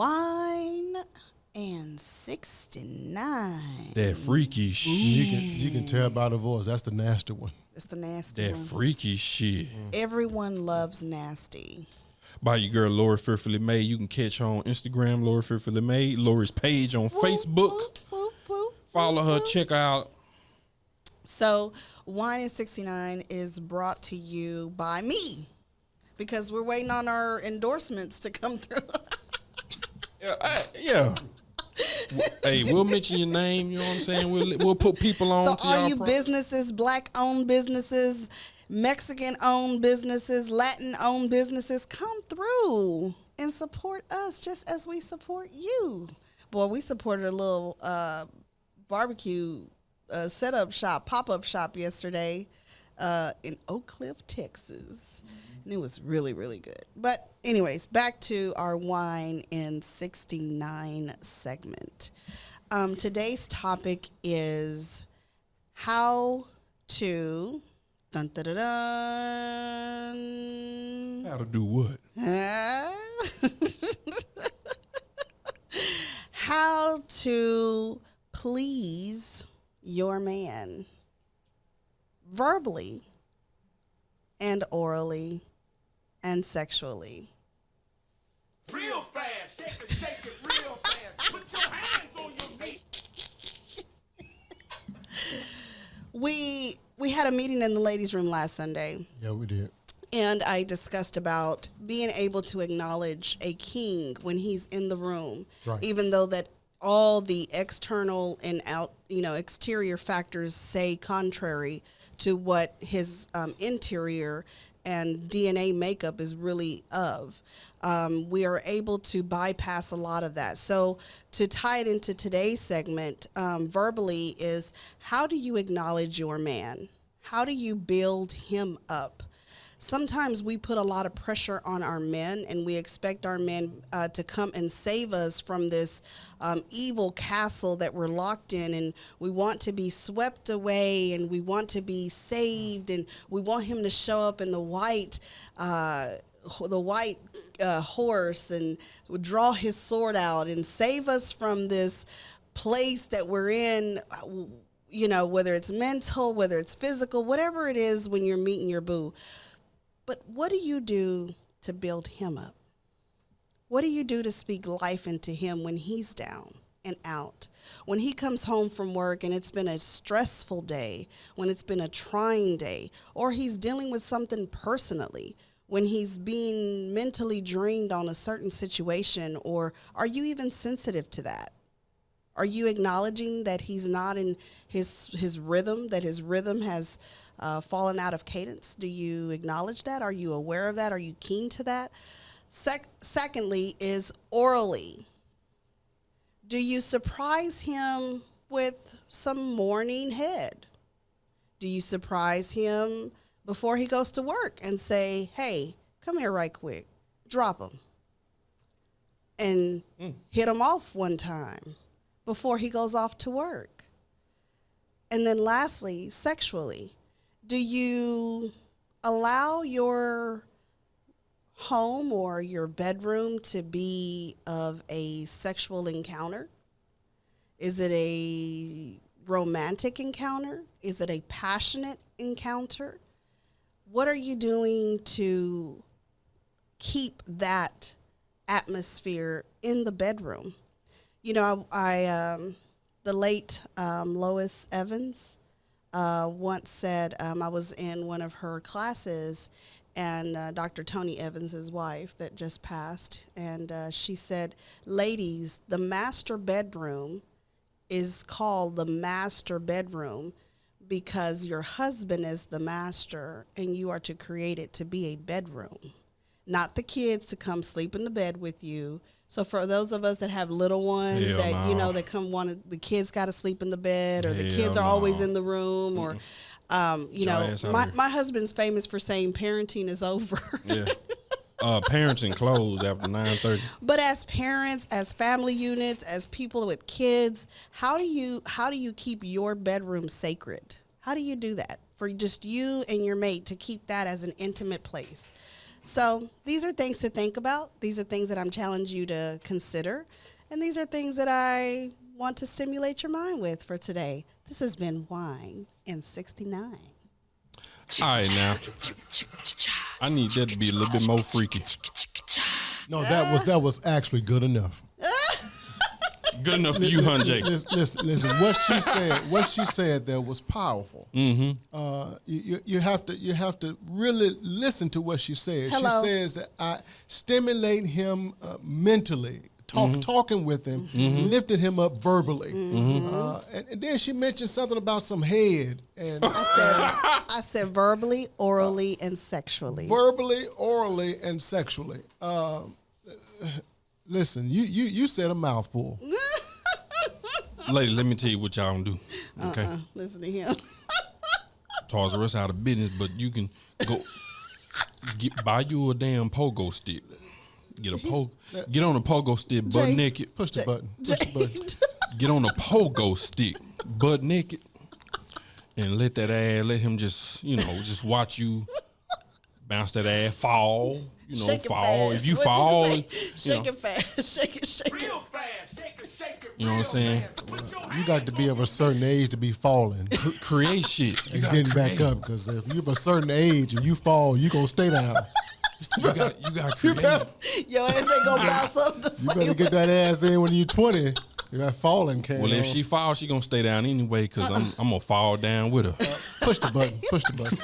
Wine and 69. That freaky shit. You can tell by the voice. That's the nasty one. It's the nasty That one. freaky shit. Everyone loves nasty. By your girl, Lorrie Fearfully Made. You can catch her on Instagram, Lorrie Fearfully Made. Lorrie's page on Facebook. Whoop, whoop, whoop, Follow her. whoop. Check her out. So, Wine and 69 is brought to you by me because we're waiting on our endorsements to come through. Yeah. Hey, we'll mention your name. You know what I'm saying? We'll put people on. So, to all y'all you businesses, Black-owned businesses, Mexican-owned businesses, Latin-owned businesses, come through and support us just as we support you. Boy, we supported a little barbecue setup shop, pop-up shop yesterday in Oak Cliff, Texas. And it was really, really good. But anyways, back to our Wine in 69 segment. Today's topic is how to... Dun, dun, dun, dun. How to do what? How to please your man verbally and orally and sexually. Real fast, shake it real fast. Put your hands on your knees. We had a meeting in the ladies' room last Sunday. Yeah, we did. And I discussed about being able to acknowledge a king when he's in the room, Right. even though that all the external and exterior factors say contrary to what his interior and DNA makeup is really of. We are able to bypass a lot of that. So to tie it into today's segment, verbally is how do you acknowledge your man? How do you build him up? Sometimes we put a lot of pressure on our men and we expect our men to come and save us from this evil castle that we're locked in, and we want to be swept away and we want to be saved, and we want him to show up in the white horse and draw his sword out and save us from this place that we're in, whether it's mental, whether it's physical, whatever it is when you're meeting your boo. But what do you do to build him up? What do you do to speak life into him when he's down and out? When he comes home from work and it's been a stressful day, when it's been a trying day, or he's dealing with something personally, when he's being mentally drained on a certain situation, or are you even sensitive to that? Are you acknowledging that he's not in his rhythm, that his rhythm has fallen out of cadence? Do you acknowledge that? Are you aware of that? Are you keen to that? Secondly is orally. Do you surprise him with some morning head? Do you surprise him before he goes to work and say, hey, come here right quick, drop him, and hit him off one time before he goes off to work? And then lastly, sexually, do you allow your home or your bedroom to be of a sexual encounter? Is it a romantic encounter? Is it a passionate encounter? What are you doing to keep that atmosphere in the bedroom? I the late Lois Evans once said, I was in one of her classes, and Dr. Tony Evans, his wife that just passed, and she said, ladies, the master bedroom is called the master bedroom because your husband is the master and you are to create it to be a bedroom, not the kids to come sleep in the bed with you. So for those of us that have little ones the kids got to sleep in the bed, or the kids are always in the room, or my husband's famous for saying parenting is over. Yeah. Parenting closed after 9:30. But as parents, as family units, as people with kids, how do you keep your bedroom sacred? How do you do that for just you and your mate to keep that as an intimate place? So these are things to think about. These are things that I'm challenging you to consider. And these are things that I want to stimulate your mind with for today. This has been Wine in 69. All right, now. I need that to be a little bit more freaky. No, that was actually good enough. Good enough for you, hun, Jake. Listen. What she said there was powerful. Mm-hmm. You have to really listen to what she says. Hello. She says that I stimulate him mentally, talking with him, lifted him up verbally, and then she mentioned something about some head. And I said verbally, orally, and sexually. Verbally, orally, and sexually. Listen, you said a mouthful. Lady, let me tell you what y'all don't do. Okay. Listen to him. Toys R Us out of business, but you can go buy you a damn pogo stick. Get on a pogo stick, butt Jay, naked. Push the button. Push the button. Get on a pogo stick, butt naked, and let him just watch you bounce that ass, fall. Shake it fall. fast. If you What'd fall, you say? Shake it fast. Shake it. Real fast. Shake it. You know what I'm saying? You got to be of a certain age to be falling create shit. You and gotta getting create. back up. Because if you're of a certain age and you fall, you gonna stay down. You got create. Your ass ain't gonna bounce up the You same better get that ass in when you're 20. That falling can. Well, if she falls, she gonna stay down anyway. Cause I'm gonna fall down with her. Push the button. Push the button.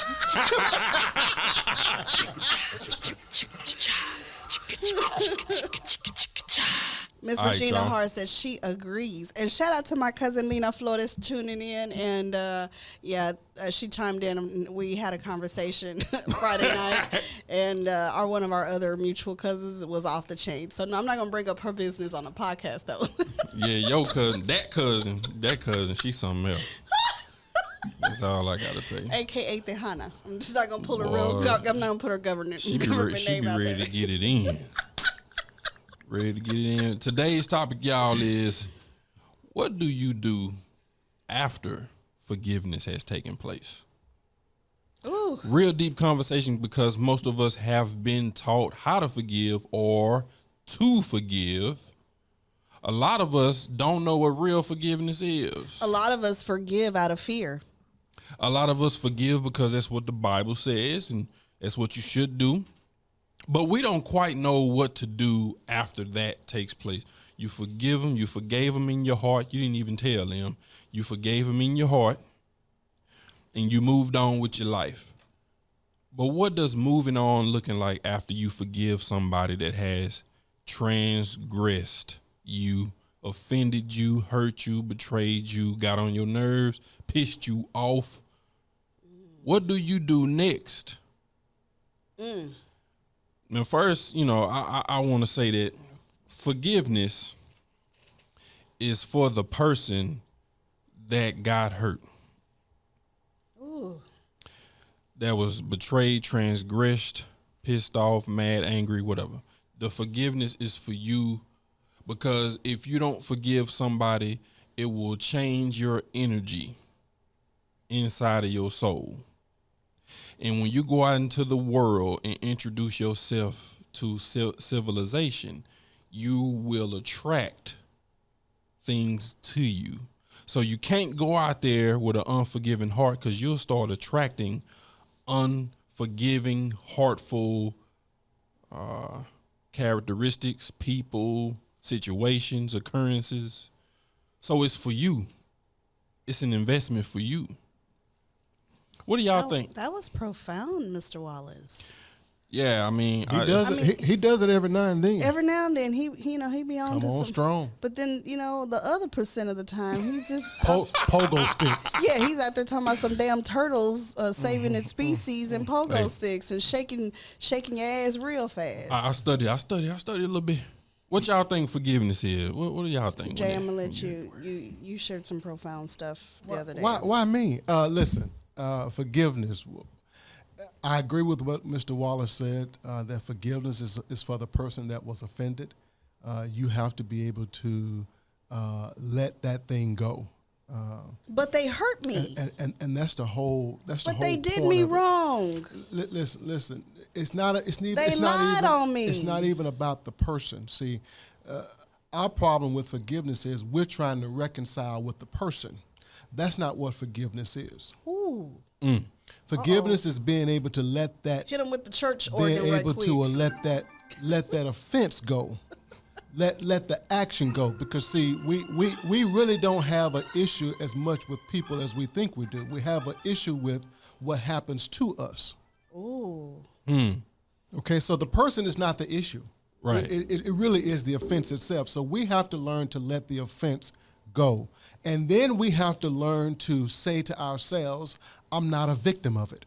Miss All right, Regina y'all. Hart says she agrees. And shout out to my cousin Lena Flores tuning in. And she chimed in. And we had a conversation Friday night. And one of our other mutual cousins was off the chain. So no, I'm not going to bring up her business on a podcast, though. Yeah, your cousin, that cousin, she's something else. That's all I gotta say. AKA Tejana. I'm just not going to pull her Boy. I'm not going to put her government She be name out ready there. to get it in. Ready to get it in. Today's topic, y'all, is what do you do after forgiveness has taken place? Ooh. Real deep conversation because most of us have been taught how to forgive or to forgive. A lot of us don't know what real forgiveness is. A lot of us forgive out of fear. A lot of us forgive because that's what the Bible says and that's what you should do. But we don't quite know what to do after that takes place. You forgive them. You forgave them in your heart. You didn't even tell them. You forgave them in your heart. And you moved on with your life. But what does moving on looking like after you forgive somebody that has transgressed you, offended you, hurt you, betrayed you, got on your nerves, pissed you off? What do you do next? Now, first, I want to say that forgiveness is for the person that got hurt. Ooh. That was betrayed, transgressed, pissed off, mad, angry, whatever. The forgiveness is for you because if you don't forgive somebody, it will change your energy inside of your soul. And when you go out into the world and introduce yourself to civilization, you will attract things to you. So you can't go out there with an unforgiving heart because you'll start attracting unforgiving, heartful characteristics, people, situations, occurrences. So it's for you. It's an investment for you. What do y'all think? That was profound, Mr. Wallace. Yeah, I mean, He does it every now and then. Every now and then he be on Come to on some, strong. But then, the other percent of the time he's just Pogo sticks. yeah, he's out there talking about some damn turtles saving its species and pogo sticks and shaking your ass real fast. I study a little bit. What y'all think forgiveness is? What do y'all think? Jay, I'm gonna let you shared some profound stuff the other day. Why me? Listen, forgiveness. I agree with what Mr. Wallace said, that forgiveness is for the person that was offended. You have to be able to let that thing go. But they hurt me. And that's the whole. That's the but whole. they did point me of it. Listen. Listen. It's not. They lied on me. It's not even about the person. See, our problem with forgiveness is we're trying to reconcile with the person. That's not what forgiveness is. Ooh. Forgiveness is being able to let that. Hit them with the church organ Being right able quick. to let that offense go. Let the action go, because see, we really don't have an issue as much with people as we think we do. We have an issue with what happens to us. Ooh. Okay, so the person is not the issue. Right. It really is the offense itself. So we have to learn to let the offense go. And then we have to learn to say to ourselves, I'm not a victim of it.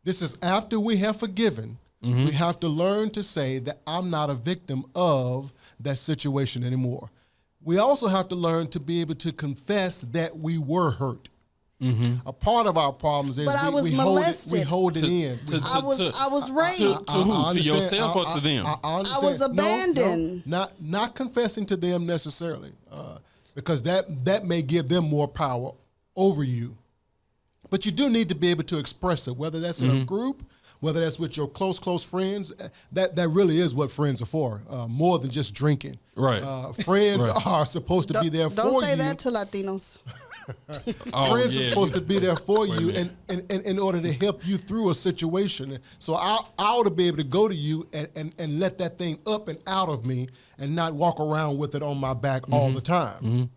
This is after we have forgiven. We have to learn to say that I'm not a victim of that situation anymore. We also have to learn to be able to confess that we were hurt. A part of our problems is But I was we molested. hold it in. I was raped. To who? To understand. yourself or to them? I understand. I was abandoned. No, not confessing to them necessarily, because that may give them more power over you. But you do need to be able to express it, whether that's in a group, whether that's with your close friends. That really is what friends are for, more than just drinking. Right. Friends are supposed to be there for you. Don't say that to Latinos. Friends are supposed to be there for you and in order to help you through a situation. So I ought to be able to go to you and let that thing up and out of me and not walk around with it on my back all the time.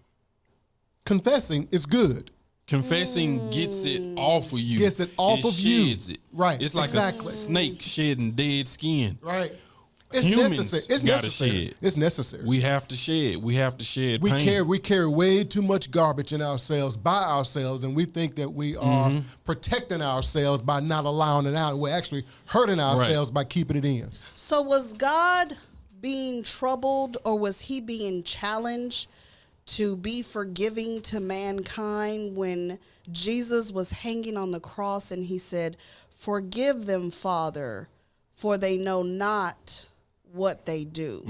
Confessing is good. Confessing gets it off of you. Gets it off of you. Sheds it. Right, It's like exactly. a snake shedding dead skin. Right. It's Humans necessary. It's gotta necessary. shed. It's necessary. We have to shed. We have to shed We pain. carry way too much garbage in ourselves by ourselves, and we think that we are protecting ourselves by not allowing it out. We're actually hurting ourselves by keeping it in. So was God being troubled, or was he being challenged to be forgiving to mankind when Jesus was hanging on the cross and he said, "Forgive them, Father, for they know not what they do"?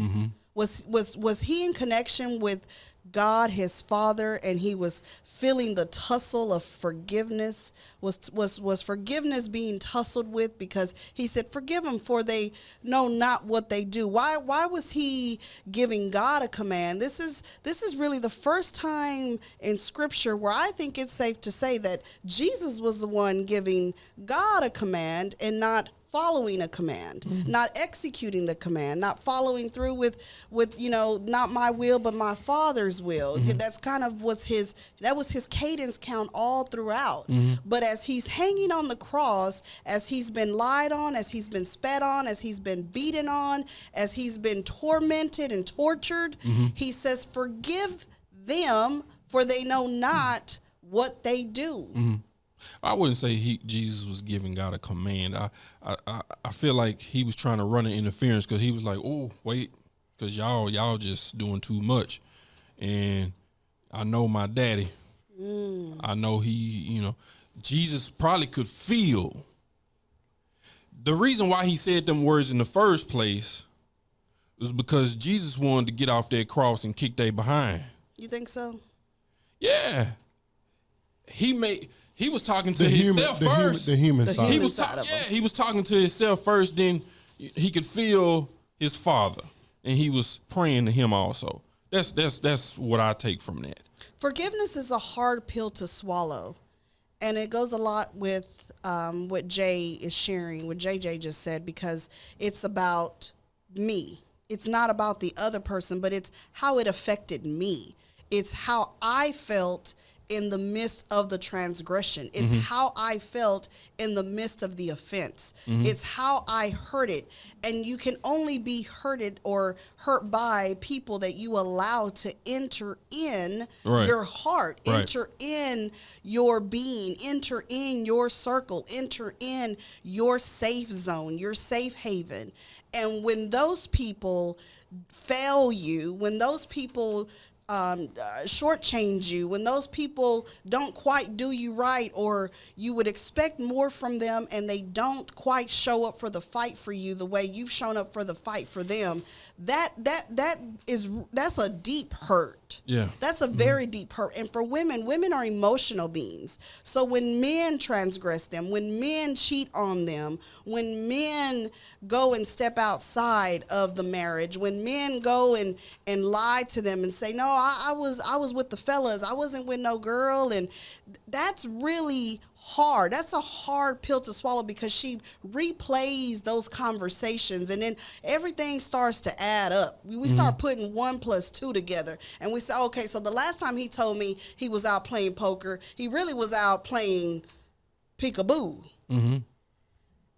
Was he in connection with God, his Father, and he was feeling the tussle of forgiveness? Was forgiveness being tussled with, because he said, "Forgive them, for they know not what they do"? Why was he giving God a command? This is really the first time in Scripture where I think it's safe to say that Jesus was the one giving God a command and not following a command, not executing the command, not following through with not my will but my Father's will. That's kind of was his cadence count all throughout. But as he's hanging on the cross, as he's been lied on, as he's been spat on, as he's been beaten on, as he's been tormented and tortured, he says, "Forgive them, for they know not what they do." I wouldn't say Jesus was giving God a command. I feel like he was trying to run an interference, because he was like, "Oh, wait, because y'all just doing too much." And I know my daddy. I know Jesus probably could feel. The reason why he said them words in the first place was because Jesus wanted to get off that cross and kick they behind. You think so? Yeah. He was talking to himself first. The human side. He was side of him. he was talking to himself first. Then he could feel his Father, and he was praying to him also. That's what I take from that. Forgiveness is a hard pill to swallow, and it goes a lot with what Jay is sharing, what JJ just said, because it's about me. It's not about the other person, but it's how it affected me. It's how I felt in the midst of the transgression. It's how I felt in the midst of the offense. It's how I heard it. And you can only be hurted or hurt by people that you allow to enter in your heart, enter in your being, enter in your circle, enter in your safe zone, your safe haven. And when those people fail you, when those people shortchange you, when those people don't quite do you right, or you would expect more from them and they don't quite show up for the fight for you the way you've shown up for the fight for them, that's a deep hurt. hurt. Yeah. That's a very deep hurt. And for women, women are emotional beings. So when men transgress them, when men cheat on them, when men go and step outside of the marriage, when men go and lie to them and say, no, I was with the fellas, I wasn't with no girl, and that's really hard. That's a hard pill to swallow, because she replays those conversations, and then everything starts to add up. We start putting 1 + 2 together, and we say, okay, so the last time he told me he was out playing poker, he really was out playing peekaboo.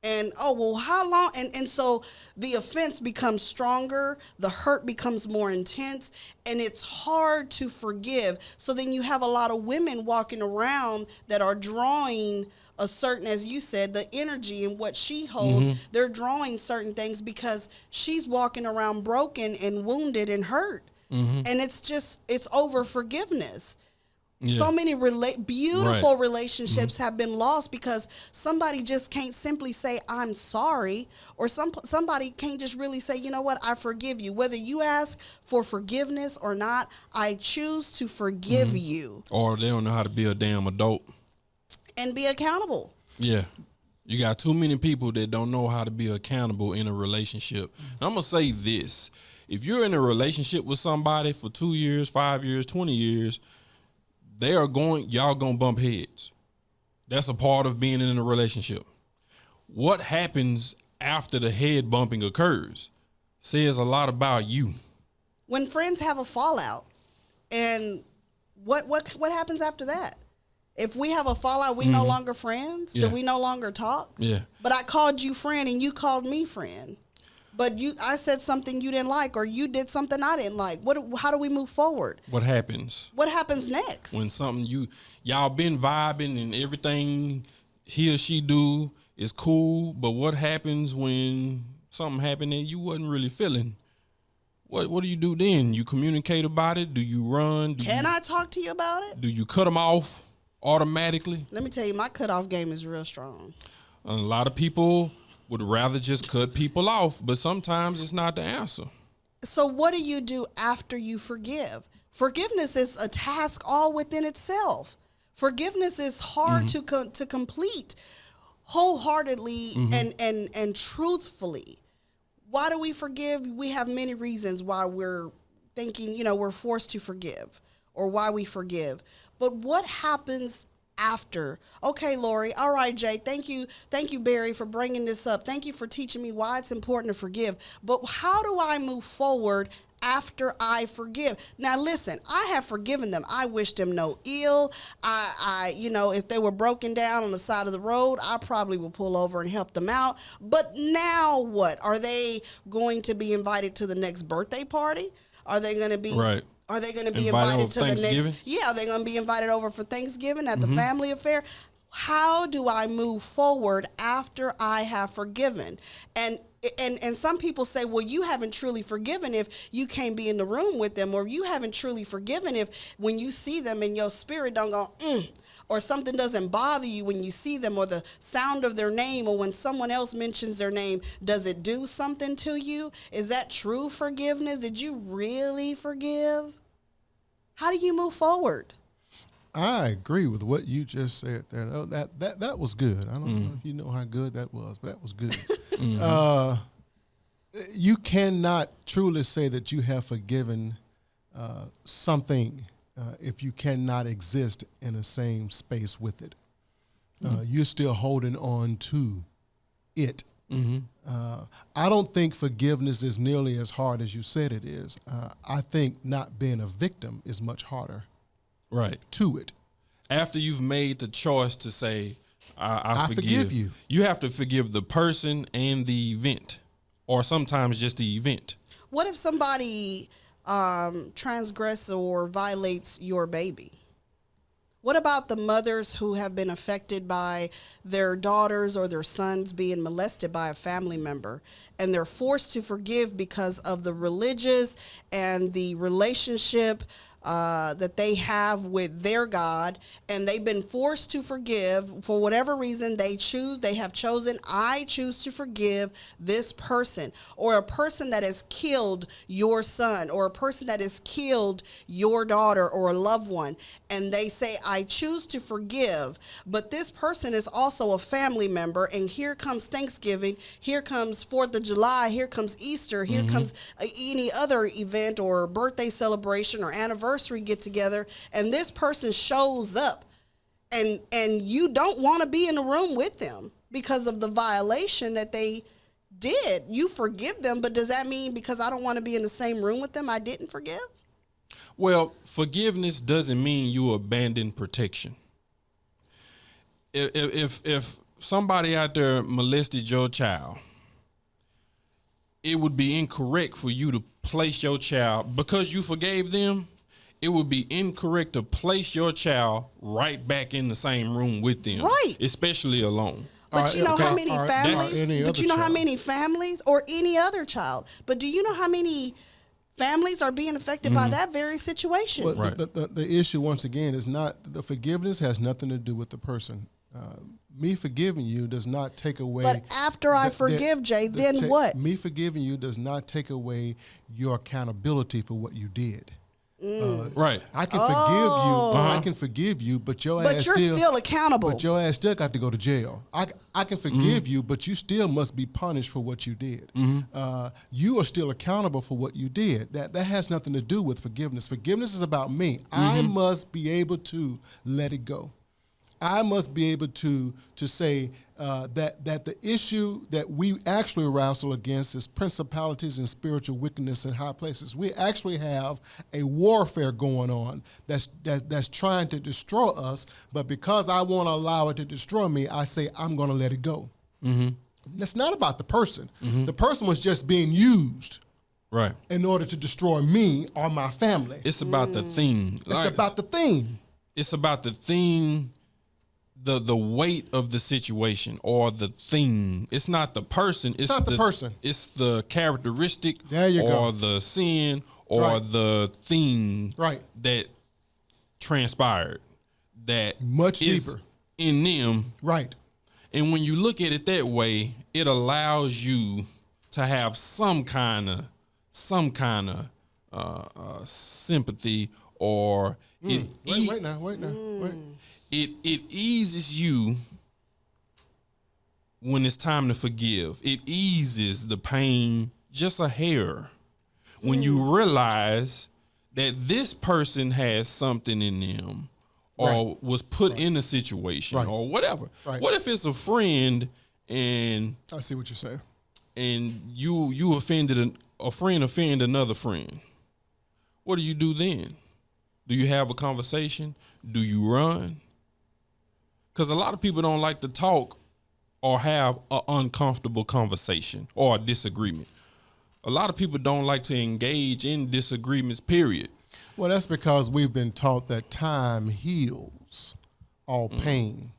And, oh, well, how long? And so the offense becomes stronger, the hurt becomes more intense, and it's hard to forgive. So then you have a lot of women walking around that are drawing a certain, as you said, the energy and what she holds. They're drawing certain things because she's walking around broken and wounded and hurt. And it's over forgiveness. Yeah. So many beautiful relationships have been lost because somebody just can't simply say, I'm sorry, or somebody can't just really say, you know what, I forgive you. Whether you ask for forgiveness or not, I choose to forgive you. Or they don't know how to be a damn adult. And be accountable. Yeah. You got too many people that don't know how to be accountable in a relationship. And I'm going to say this. If you're in a relationship with somebody for 2 years, 5 years, 20 years, y'all gonna bump heads. That's a part of being in a relationship. What happens after the head bumping occurs says a lot about you. When friends have a fallout, and what happens after that? If we have a fallout, we no longer friends? Yeah. Do we no longer talk? Yeah. But I called you friend and you called me friend. But I said something you didn't like, or you did something I didn't like. How do we move forward? What happens? What happens next? When something y'all been vibing and everything he or she do is cool, but what happens when something happened and you wasn't really feeling? What do you do then? You communicate about it? Do you run? Can I talk to you about it? Do you cut them off automatically? Let me tell you, my cutoff game is real strong. A lot of people would rather just cut people off, but sometimes it's not the answer. So what do you do after you forgive? Forgiveness is a task all within itself. Forgiveness is hard to complete wholeheartedly and truthfully. Why do we forgive? We have many reasons why we're thinking, we're forced to forgive, or why we forgive. But what happens after? Okay, Lorrie. All right, Jay. Thank you, Barry, for bringing this up. Thank you for teaching me why it's important to forgive. But how do I move forward after I forgive? Now, listen, I have forgiven them. I wish them no ill. I if they were broken down on the side of the road, I probably would pull over and help them out. But now what? Are they going to be invited to the next birthday party? Are they going to be right? Are they going to be invited to the next? Yeah, are they going to be invited over for Thanksgiving at the family affair? How do I move forward after I have forgiven? And some people say, well, you haven't truly forgiven if you can't be in the room with them, or you haven't truly forgiven if when you see them and your spirit don't go, or something doesn't bother you when you see them, or the sound of their name, or when someone else mentions their name, does it do something to you? Is that true forgiveness? Did you really forgive? How do you move forward? I agree with what you just said there. That was good. I don't know if you know how good that was, but that was good. You cannot truly say that you have forgiven something if you cannot exist in the same space with it. You're still holding on to it. I don't think forgiveness is nearly as hard as you said it is. I think not being a victim is much harder. Right. To it. After you've made the choice to say, I forgive you. You have to forgive the person and the event, or sometimes just the event. What if somebody transgresses or violates your baby? What about the mothers who have been affected by their daughters or their sons being molested by a family member, and they're forced to forgive because of the religious and the relationship that they have with their God, and they've been forced to forgive for whatever reason they have chosen. I choose to forgive this person, or a person that has killed your son, or a person that has killed your daughter or a loved one, and they say, I choose to forgive, but this person is also a family member, and here comes Thanksgiving, here comes 4th of July, here comes Easter, here comes any other event or birthday celebration or anniversary get together, and this person shows up, and you don't want to be in the room with them because of the violation that they did. You forgive them, but does that mean because I don't want to be in the same room with them, I didn't forgive? Well, forgiveness doesn't mean you abandon protection. If somebody out there molested your child, it would be incorrect for you to place your child, because you forgave them, it would be incorrect to place your child right back in the same room with them. Right. Especially alone. But you know how many families, but you know how many families, or any other child, but do you know how many families are being affected by that very situation? Well, right. The issue, once again, is not, the forgiveness has nothing to do with the person. Me forgiving you does not take away. But after I forgive, Jay, then what? Me forgiving you does not take away your accountability for what you did. Right. I can forgive you. I can forgive you, but you're still accountable. But your ass still got to go to jail. I can forgive you, but you still must be punished for what you did. You are still accountable for what you did. That has nothing to do with forgiveness. Forgiveness is about me. I must be able to let it go. I must be able to say that the issue that we actually wrestle against is principalities and spiritual wickedness in high places. We actually have a warfare going on that's trying to destroy us, but because I won't allow it to destroy me, I say I'm going to let it go. It's not about the person. The person was just being used. Right. In order to destroy me or my family. It's about the thing. It's about the thing. It's about the thing. The weight of the situation or the thing. It's not the person. It's not the person. It's the characteristic or the sin or the thing that transpired that much is deeper in them. Right. And when you look at it that way, it allows you to have some kind of sympathy, or wait now. It eases you when it's time to forgive. It eases the pain just a hair when you realize that this person has something in them, or was put in a situation, or whatever. Right. What if it's a friend and I see what you're saying, and you offended a friend offend another friend? What do you do then? Do you have a conversation? Do you run? Because a lot of people don't like to talk or have an uncomfortable conversation or a disagreement. A lot of people don't like to engage in disagreements, period. Well, that's because we've been taught that time heals all pain,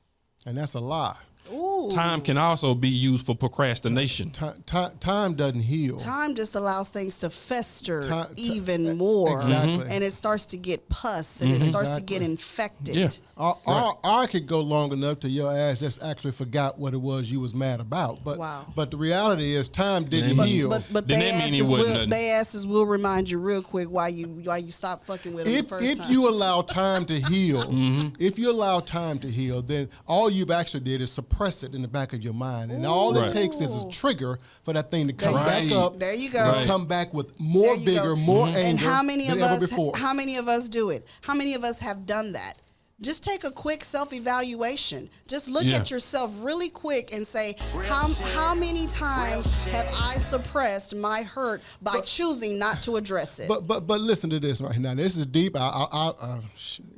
and that's a lie. Ooh. Time can also be used for procrastination. Time doesn't heal. Time just allows things to fester even more. Exactly. And it starts to get pus, and it starts to get infected. Yeah. Or I could go long enough till your ass just actually forgot what it was you was mad about. But the reality is time didn't heal. But they asses will remind you real quick why you stop fucking with them the first time. If you allow time to heal, then all you've actually did is suppress it in the back of your mind. And all it takes is a trigger for that thing to come back up. There you go. Come back with more vigor, more anger and how many than of ever us before. How many of us do it? How many of us have done that? Just take a quick self-evaluation. Just look at yourself really quick and say, how many times have I suppressed my hurt by choosing not to address it? But listen to this right now. This is deep.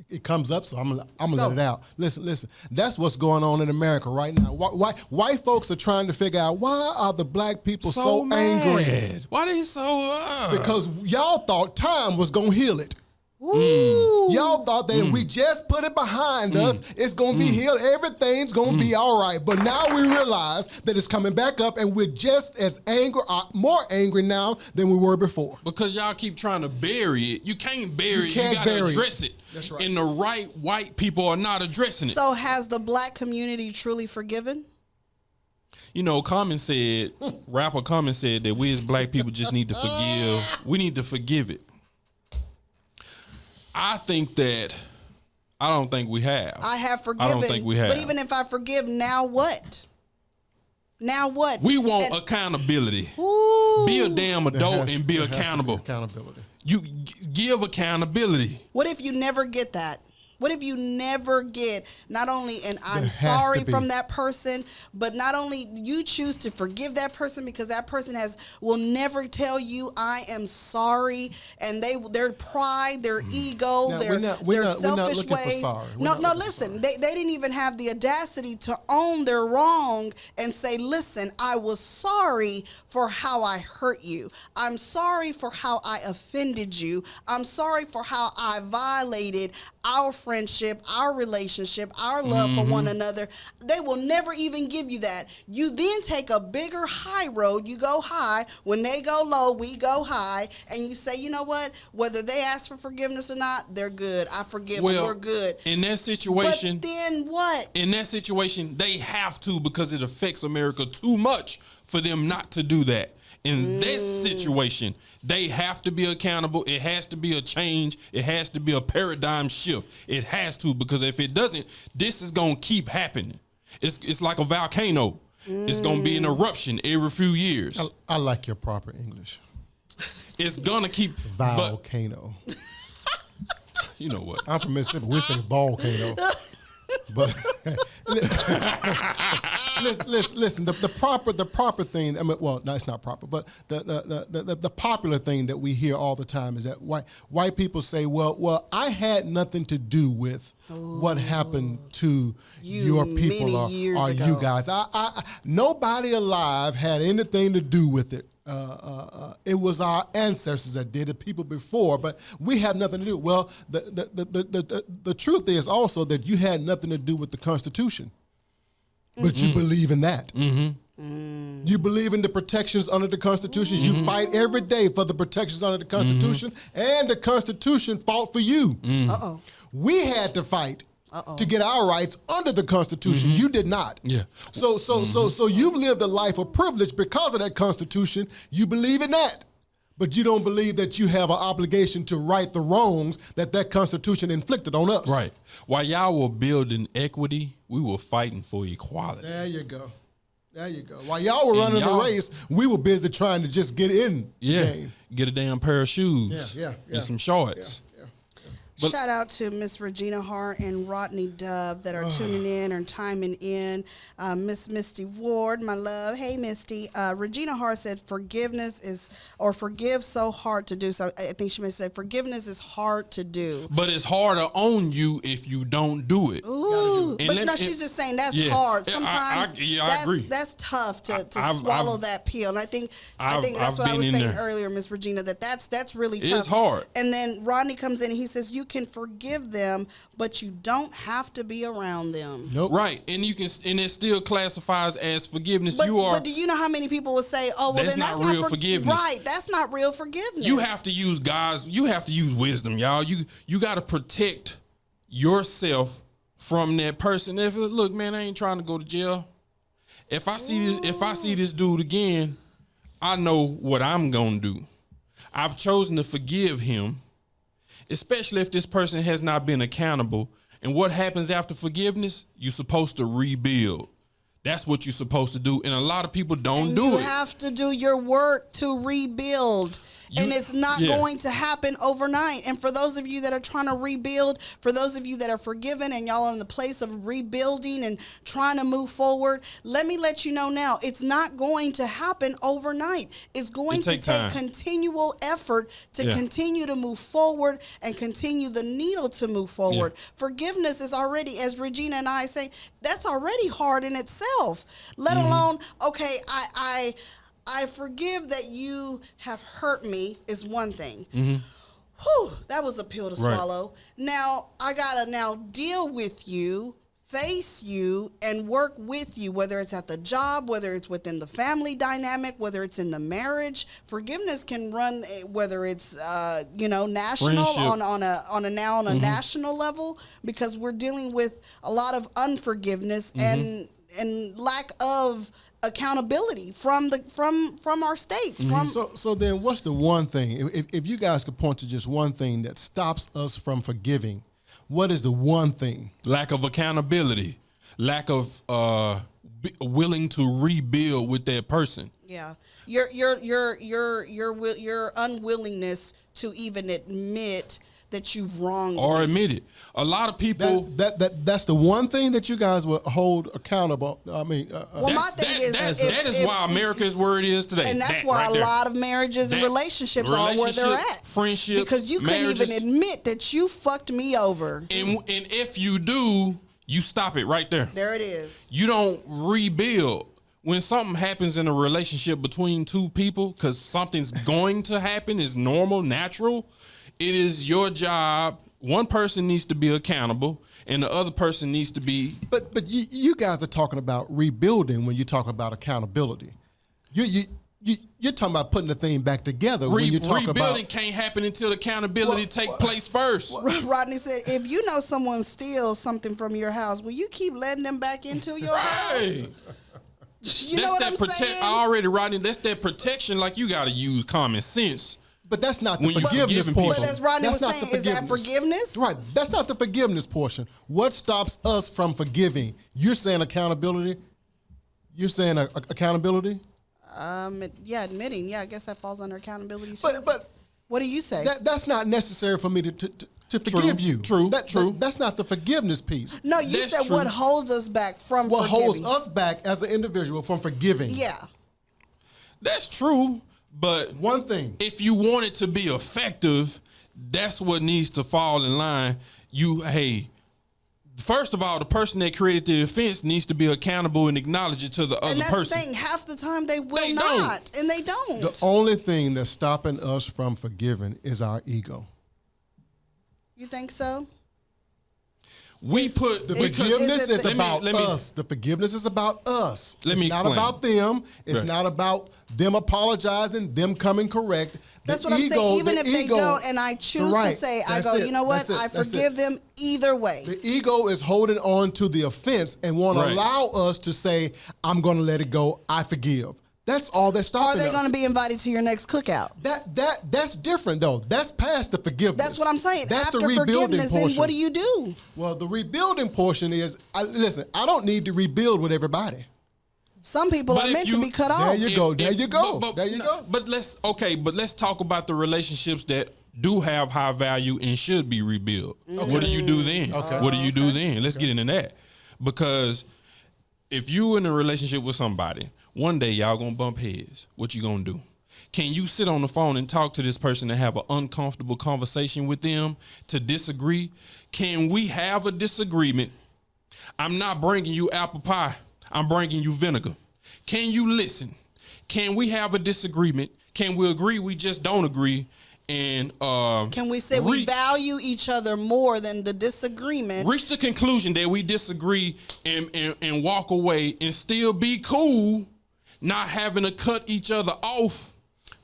It comes up, so I'm gonna let it out. Listen. That's what's going on in America right now. White folks are trying to figure out, why are the black people so angry? Why they so? Because y'all thought time was gonna heal it. Ooh. Y'all thought that if we just put it behind us, it's going to be healed. Everything's going to be all right. But now we realize that it's coming back up, and we're just as angry, more angry now than we were before. Because y'all keep trying to bury it. You can't bury it. You can't got to bury address it. it. That's right. And the right white people are not addressing it. So has the black community truly forgiven? You know, rapper Common said that we as black people just need to forgive. We need to forgive it. I don't think we have. I have forgiven. I don't think we have. But even if I forgive, now what? Now what? We want accountability. Ooh. Be a damn adult and be accountable. Accountability. You give accountability. What if you never get that? What if you never get not only and I'm There has sorry to be. from that person, but not only you choose to forgive that person because that person will never tell you I am sorry, and their pride, their ego, Now, their selfish looking for ways. sorry. We're No, not looking for listen, sorry. they didn't even have the audacity to own their wrong and say, listen, I was sorry for how I hurt you. I'm sorry for how I offended you. I'm sorry for how I violated our friendship, our relationship, our love for one another. They will never even give you that. You then take a bigger high road. You go high. When they go low, we go high. And you say, you know what? Whether they ask for forgiveness or not, they're good. I forgive them. We're good. In that situation, But then what? in that situation, they have to, because it affects America too much for them not to do that. In this situation, they have to be accountable. It has to be a change. It has to be a paradigm shift. It has to, because if it doesn't, this is going to keep happening. It's like a volcano. It's going to be an eruption every few years. I like your proper English. It's going to keep... Volcano. You know what? I'm from Mississippi. We say volcano. But listen. The proper thing. I mean, well, no, it's not proper. But the popular thing that we hear all the time is that white people say, well, I had nothing to do with what happened to your people or you guys. Nobody alive had anything to do with it. It was our ancestors that did it, people before, but we have nothing to do. Well, the truth is also that you had nothing to do with the Constitution, but you believe in that. You believe in the protections under the Constitution. You fight every day for the protections under the Constitution, and the Constitution fought for you. We had to fight to get our rights under the Constitution. You did not. Yeah. So you've lived a life of privilege because of that Constitution. You believe in that. But you don't believe that you have an obligation to right the wrongs that Constitution inflicted on us. Right. While y'all were building equity, we were fighting for equality. There you go. While y'all were running the race, we were busy trying to just get in the game. Get a damn pair of shoes and some shorts. Shout out to Miss Regina Hart and Rodney Dove that are tuning in and chiming in. Miss Misty Ward, my love. Hey, Misty. Regina Hart said forgive so hard to do. So I think she may say forgiveness is hard to do. But it's harder on you if you don't do it. Ooh. But she's just saying that's hard. Sometimes I agree. That's tough to swallow that pill. And I think that's what I was saying earlier, Miss Regina, that's really tough. It's hard. And then Rodney comes in and he says, you can forgive them, but you don't have to be around them. Nope. Right. And it still classifies as forgiveness. But do you know how many people will say, oh, well, that's then that's not real forgiveness. Right. That's not real forgiveness. You have to use wisdom, y'all. You got to protect yourself from that person. Look, man, I ain't trying to go to jail. If I see this dude again, I know what I'm going to do. I've chosen to forgive him, especially if this person has not been accountable. And what happens after forgiveness? You're supposed to rebuild. That's what you're supposed to do. And a lot of people don't do it. You have to do your work to rebuild. And it's not going to happen overnight. And for those of you that are trying to rebuild, for those of you that are forgiven and y'all are in the place of rebuilding and trying to move forward, let me let you know now, it's not going to happen overnight. It's going to take continual effort to continue to move forward and continue the needle to move forward. Forgiveness is already, as Regina and I say, that's already hard in itself, let alone, okay, I forgive that you have hurt me is one thing. Whew, that was a pill to Right. swallow. Now I gotta now deal with you, face you, and work with you, whether it's at the job, whether it's within the family dynamic, whether it's in the marriage. Forgiveness can run, whether it's national Friendship. on a national level, because we're dealing with a lot of unforgiveness and lack of accountability from our states. So then what's the one thing, if you guys could point to just one thing that stops us from forgiving, what is the one thing? Lack of accountability, lack of willing to rebuild with that person. Yeah, your unwillingness to even admit that you've wronged Or me. admit it. A lot of people. That's the one thing that you guys will hold accountable. I mean, Well, my thing is, that is why America is where it is today. and that's That why right a there. lot of marriages and That relationships are where they're at. Friendships, Because you couldn't marriages. even admit that you fucked me over. And if you do, you stop it right there. There it is. You don't rebuild. When something happens in a relationship between two people, because something's going to happen, is normal, natural, it is your job. One person needs to be accountable, and the other person needs to be. But you guys are talking about rebuilding when you talk about accountability. You're talking about putting the thing back together when you talk Rebuilding about. can't happen until accountability take place first. Rodney said, if you know someone steals something from your house, will you keep letting them back into your house? Hey. You know what I'm saying? Already, Rodney, that's that protection. Like, you got to use common sense. But that's not the When you forgiveness forgiving people. portion. But as Rodney That's was not the saying, is that forgiveness? Right. That's not the forgiveness portion. What stops us from forgiving? You're saying accountability. You're saying accountability. Admitting. Yeah, I guess that falls under accountability too. But what do you say? that's not necessary for me to forgive you. True. That's not the forgiveness piece. No, you That's said true. what holds us back from What forgiving. holds us back as an individual from forgiving? Yeah. That's true, but One thing. if you want it to be effective, that's what needs to fall in line. First of all, the person that created the offense needs to be accountable and acknowledge it to the other And that's person. the thing. Half the time they will They not. And they don't. The only thing that's stopping us from forgiving is our ego. You think so? We put The because- forgiveness is Let me- about let me- us. The forgiveness is about us. Let me It's not explain. about them. It's Right. not about them apologizing, them coming correct. That's what I'm saying. Even if they don't, and I choose to say, I go, you know what? I forgive them either way. The ego is holding on to the offense and won't Right. allow us to say, I'm going to let it go. I forgive. That's all that's Are stopping us. they going to be invited to your next cookout? That's different though. That's past the forgiveness. That's what I'm saying. That's After the rebuilding forgiveness, portion. then what do you do? Well, the rebuilding portion is, listen, I don't need to rebuild with everybody. Some people But are if meant to you- be cut There off. you go. There you go. There you no, go. But let's talk about the relationships that do have high value and should be rebuilt. What do you do then? Okay. What do you do then? Let's get into that. Because if you in a relationship with somebody, one day y'all gonna bump heads. What you gonna do? Can you sit on the phone and talk to this person and have an uncomfortable conversation with them to disagree? Can we have a disagreement? I'm not bringing you apple pie. I'm bringing you vinegar. Can you listen? Can we have a disagreement? Can we agree we just don't agree? And Can we say we value each other more than the disagreement? reach the conclusion that we disagree and walk away and still be cool, not having to cut each other off?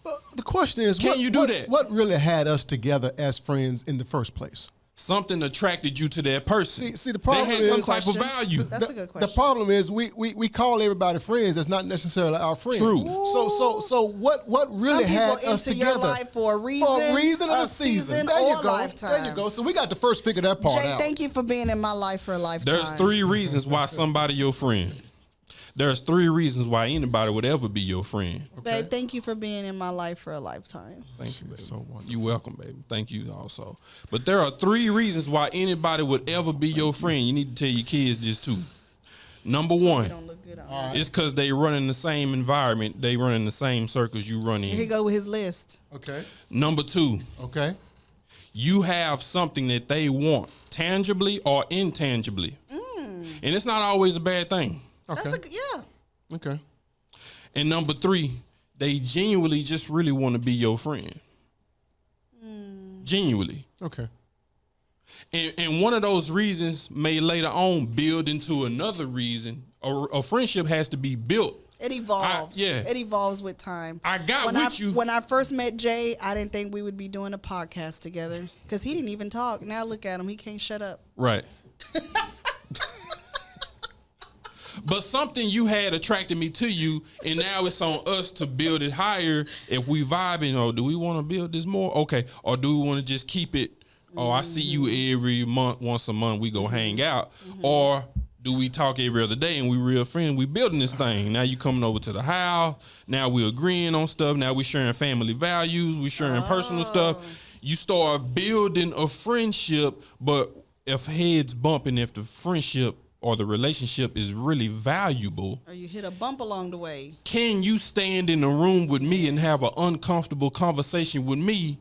But the question is, Can you do that? What really had us together as friends in the first place? Something attracted you to that person. See, the problem they had is some type of value. That's a good The question. problem is we call everybody friends. That's not necessarily our friends. True. So what really Some had people us enter your together life for a reason, For a reason and a season. There or you go. lifetime. There you go. So we got to first figure that part Jay, out. thank you for being in my life for a lifetime. There's 3 reasons why somebody your friend. There's 3 reasons why anybody would ever be your friend. Babe, thank you for being in my life for a lifetime. Thank you, baby. So wonderful. You're welcome, baby. Thank you also. But there are 3 reasons why anybody would ever be your friend. You need to tell your kids this too. Number 1, Don't look good on it's because they run in the same environment. They run in the same circles you run Here he in. go with his list. Okay. Number 2, Okay. you have something that they want, tangibly or intangibly. And it's not always a bad thing. Okay. That's yeah. Okay. And number 3, they genuinely just really want to be your friend. Genuinely. Okay. And one of those reasons may later on build into another reason. A friendship has to be built. It evolves. Yeah. It evolves with time. I got with you. When I first met Jay, I didn't think we would be doing a podcast together because he didn't even talk. Now look at him. He can't shut up. Right. But something you had attracted me to you, and now it's on us to build it higher. If we vibing, or do we want to build this more? Okay. Or do we want to just keep it? Oh, I see you every month, once a month, we go hang out. Or do we talk every other day and we real friends? We building this thing. Now you coming over to the house. Now we agreeing on stuff. Now we sharing family values. We sharing personal stuff. You start building a friendship, but if heads bumping, if the friendship or the relationship is really valuable, or you hit a bump along the way, can you stand in a room with me and have an uncomfortable conversation with me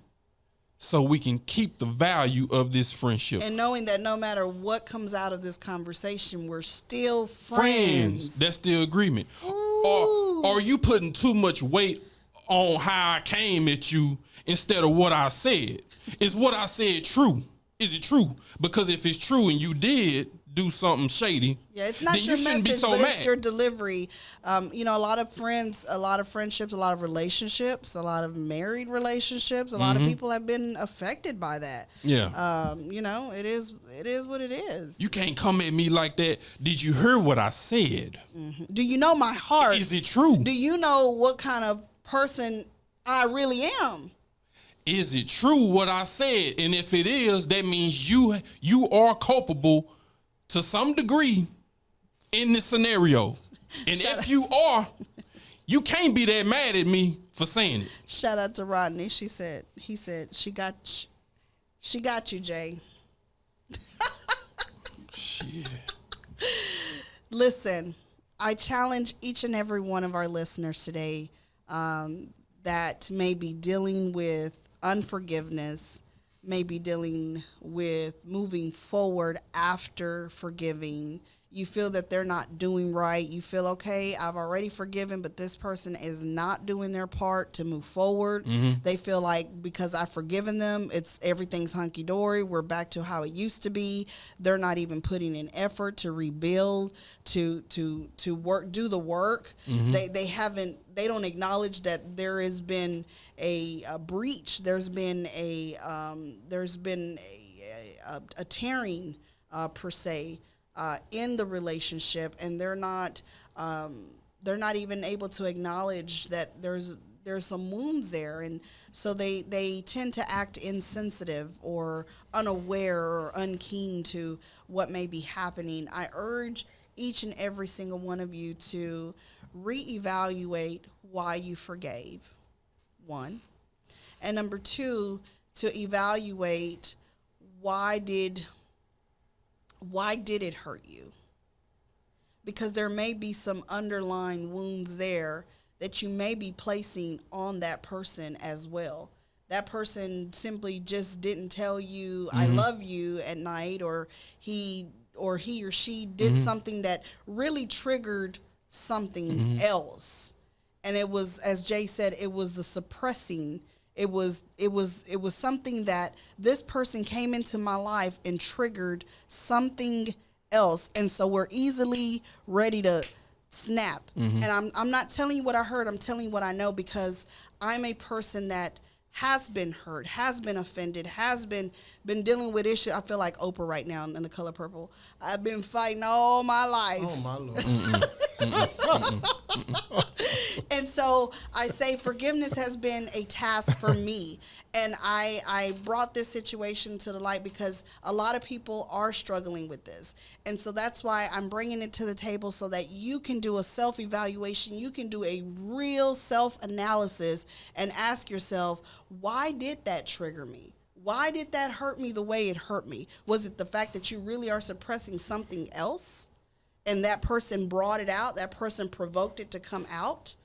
so we can keep the value of this friendship? And knowing that no matter what comes out of this conversation, we're still friends. That's still agreement. Or are you putting too much weight on how I came at you instead of what I said? Is what I said true? Is it true? Because if it's true and you did do something shady, yeah, it's not then your you shouldn't message, be so but mad. it's your delivery. You know, a lot of friends, a lot of friendships, a lot of relationships, a lot of married relationships. A lot of people have been affected by that. Yeah. You know, it is what it is. You can't come at me like that. Did you hear what I said? Do you know my heart? Is it true? Do you know what kind of person I really am? Is it true what I said? And if it is, that means you are culpable to some degree in this scenario. And if you are, you can't be that mad at me for saying it. Shout out to Rodney. He said she got you, Jay. Shit. Listen, I challenge each and every one of our listeners today that may be dealing with unforgiveness, may be dealing with moving forward after forgiving. You feel that they're not doing right. You feel, okay, I've already forgiven, but this person is not doing their part to move forward. They feel like because I've forgiven them, everything's hunky-dory. We're back to how it used to be. They're not even putting in effort to rebuild, to work, do the work. They don't acknowledge that there has been a breach. There's been a tearing per se in the relationship, and they're not even able to acknowledge that there's some wounds there, and so they tend to act insensitive or unaware or unkeen to what may be happening. I urge each and every single one of you to reevaluate why you forgave, one, and number two, to evaluate why did it hurt you? Because there may be some underlying wounds there that you may be placing on that person as well. That person simply just didn't tell you I love you at night, or he or she did something that really triggered something else. And it was, as Jay said, it was the suppressing. It was something that this person came into my life and triggered something else. And so we're easily ready to snap. And I'm not telling you what I heard. I'm telling you what I know, because I'm a person that has been hurt, has been offended, has been dealing with issues. I feel like Oprah right now in The Color Purple. I've been fighting all my life. Oh, my Lord. And so I say forgiveness has been a task for me. And I brought this situation to the light because a lot of people are struggling with this. And so that's why I'm bringing it to the table, so that you can do a self-evaluation. You can do a real self-analysis and ask yourself, why did that trigger me? Why did that hurt me the way it hurt me? Was it the fact that you really are suppressing something else, and that person brought it out, that person provoked it to come out?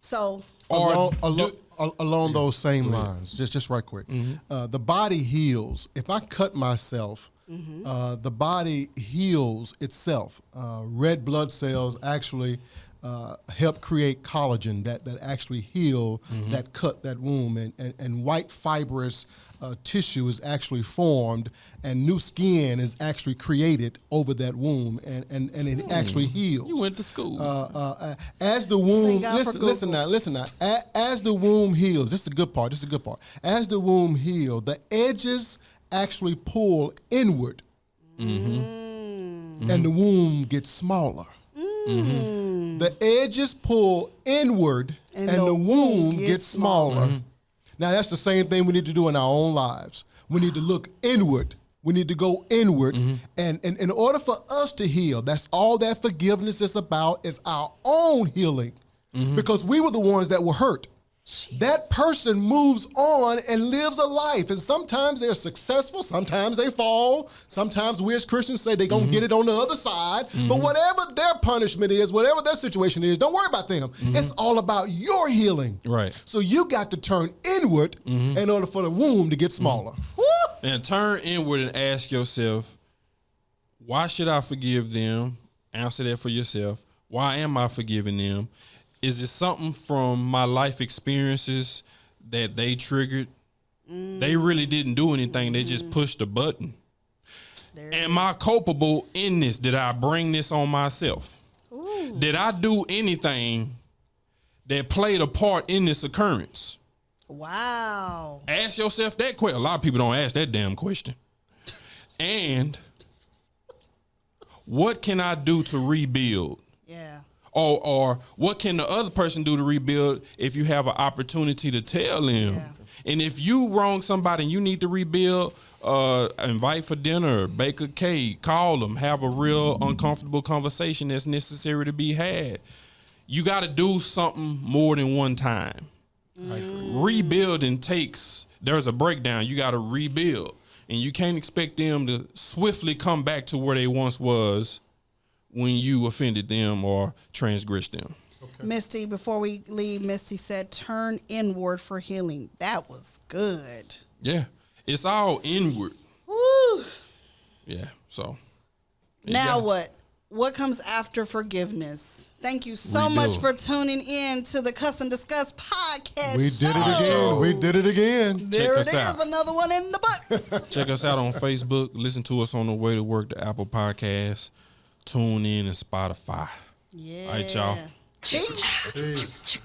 So along those same lines, just right quick, the body heals. If I cut myself, the body heals itself. Red blood cells actually help create collagen that actually heal that cut, that wound, and white fibrous tissue is actually formed, and new skin is actually created over that wound, and it actually heals. You went to school. As the womb, Thank God for listen now. As the womb heals, this is the good part. As the womb heals, the edges actually pull inward, and the womb gets smaller. The edges pull inward, and the womb gets smaller. Now, that's the same thing we need to do in our own lives. We need to look inward. We need to go inward. And in order for us to heal, that's all that forgiveness is about, is our own healing. Because we were the ones that were hurt. Jesus. That person moves on and lives a life. And sometimes they're successful, sometimes they fall. Sometimes we as Christians say they're going to get it on the other side. But whatever their punishment is, whatever their situation is, don't worry about them. It's all about your healing. Right. So you got to turn inward in order for the womb to get smaller. And turn inward and ask yourself, why should I forgive them? Answer that for yourself. Why am I forgiving them? Is it something from my life experiences that they triggered? They really didn't do anything. They just pushed a button. Am I culpable in this? Did I bring this on myself? Ooh. Did I do anything that played a part in this occurrence? Wow. Ask yourself that question. A lot of people don't ask that damn question. And what can I do to rebuild? Yeah. Or what can the other person do to rebuild if you have an opportunity to tell them? Yeah. And if you wrong somebody and you need to rebuild, invite for dinner, bake a cake, call them, have a real uncomfortable conversation that's necessary to be had. You got to do something more than one time. Rebuilding there's a breakdown. You got to rebuild. And you can't expect them to swiftly come back to where they once was when you offended them or transgressed them. Okay. Misty, before we leave, Misty said, turn inward for healing. That was good. Yeah. It's all inward. Woo. Yeah. So. Now what? What comes after forgiveness? Thank you so much for tuning in to the Cuss and Discuss podcast. We did it again. There it is, another one in the books. Check us out on Facebook. Listen to us on the way to work, the Apple Podcast. Tune in and Spotify. Yeah. All right, y'all. Peace. Peace.